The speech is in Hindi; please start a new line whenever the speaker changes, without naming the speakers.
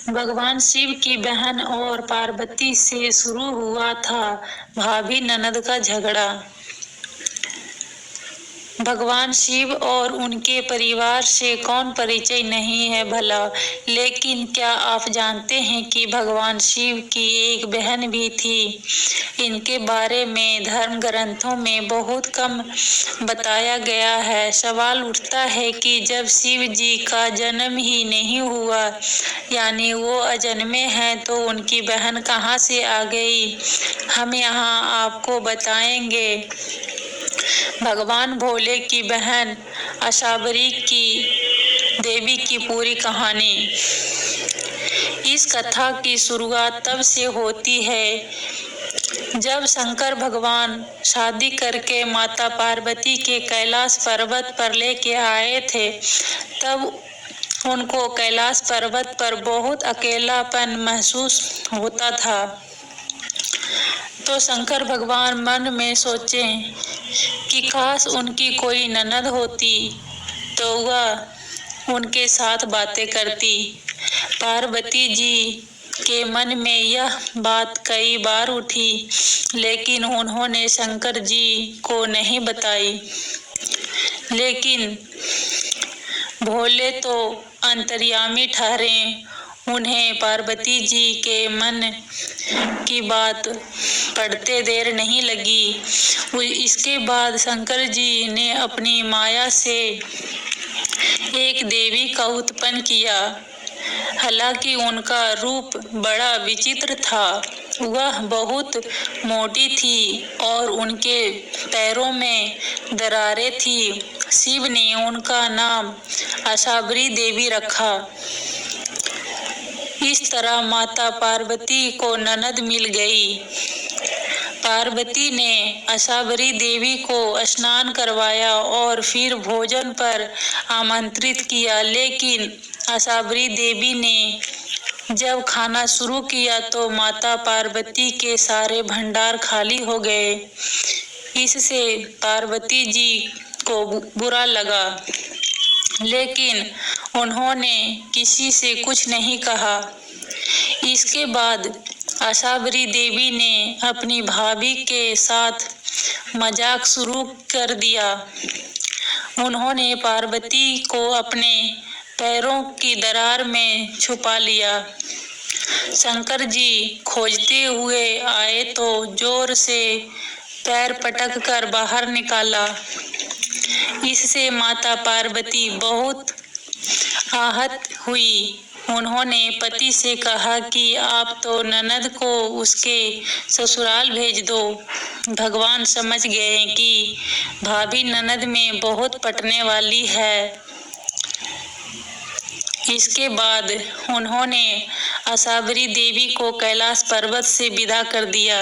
भगवान शिव की बहन और पार्वती से शुरू हुआ था भाभी ननद का झगड़ा। भगवान शिव और उनके परिवार से कौन परिचय नहीं है भला, लेकिन क्या आप जानते हैं कि भगवान शिव की एक बहन भी थी। इनके बारे में धर्म ग्रंथों में बहुत कम बताया गया है। सवाल उठता है कि जब शिव जी का जन्म ही नहीं हुआ, यानी वो अजन्मे हैं, तो उनकी बहन कहाँ से आ गई। हम यहाँ आपको बताएंगे भगवान भोले की बहन असाबरी की देवी की पूरी कहानी। इस कथा की शुरुआत तब से होती है जब शंकर भगवान शादी करके माता पार्वती के कैलाश पर्वत पर लेके आए थे। तब उनको कैलाश पर्वत पर बहुत अकेलापन महसूस होता था। तो शंकर भगवान मन में सोचे कि काश उनकी कोई ननद होती तो वह उनके साथ बातें करती। पार्वती जी के मन में यह बात कई बार उठी, लेकिन उन्होंने शंकर जी को नहीं बताई। लेकिन भोले तो अंतर्यामी ठहरे, उन्हें पार्वती जी के मन की बात पढ़ते देर नहीं लगी। इसके बाद शंकर जी ने अपनी माया से एक देवी का उत्पन्न किया। हालांकि उनका रूप बड़ा विचित्र था। वह बहुत मोटी थी और उनके पैरों में दरारें थी। शिव ने उनका नाम असाबरी देवी रखा। इस तरह माता पार्वती को ननद मिल गई। पार्वती ने असाबरी देवी को स्नान करवाया और फिर भोजन पर आमंत्रित किया, लेकिन असाबरी देवी ने जब खाना शुरू किया तो माता पार्वती के सारे भंडार खाली हो गए। इससे पार्वती जी को बुरा लगा, लेकिन उन्होंने किसी से कुछ नहीं कहा। इसके बाद असाबरी देवी ने अपनी भाभी के साथ मजाक शुरू कर दिया। उन्होंने पार्वती को अपने पैरों की दरार में छुपा लिया। शंकर जी खोजते हुए आए तो जोर से पैर पटक कर बाहर निकाला। इससे माता पार्वती बहुत आहत हुई। उन्होंने पति से कहा कि आप तो ननद को उसके ससुराल भेज दो। भगवान समझ गए कि भाभी ननद में बहुत पटने वाली है। इसके बाद उन्होंने असाबरी देवी को कैलाश पर्वत से विदा कर दिया।